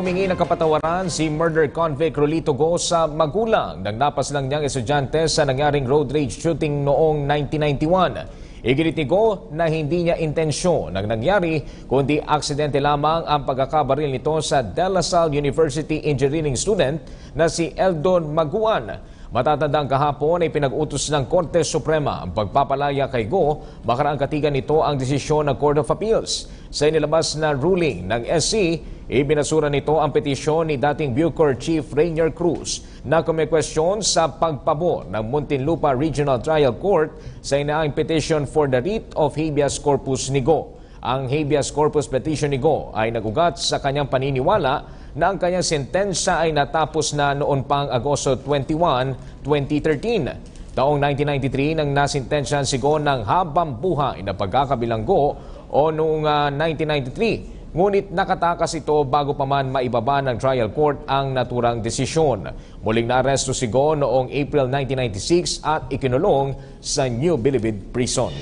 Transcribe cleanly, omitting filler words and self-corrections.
Humingi ng kapatawaran si murder convict Rolito Go sa magulang nang napas lang niyang estudyante sa nangyaring road rage shooting noong 1991. Iginit ni Go na hindi niya intensyon ng nangyari kundi aksidente lamang ang pagkakabaril nito sa De La Salle University engineering student na si Eldon Maguan. Matatandang kahapon ay pinag-utos ng Korte Suprema ang pagpapalaya kay Go makaraang katigan nito ang desisyon ng Court of Appeals. Sa inilabas na ruling ng SC, ibinasura nito ang petisyon ni dating Bucor Chief Rainier Cruz na kumekwestiyon sa pagpabor ng Muntinlupa Regional Trial Court sa inaang petition for the writ of habeas corpus ni Go. Ang habeas corpus petition ni Go ay nagugat sa kanyang paniniwala na ang kanyang sentensya ay natapos na noon pang Agosto 21, 2013. Taong 1993 nang nasintensyahan si Go ng habang buhay na pagkakabilanggo o noong 1993. Ngunit nakatakas ito bago pa man maibaba ng trial court ang naturang desisyon. Muling naaresto si Go noong April 1996 at ikinulong sa New Bilibid Prison.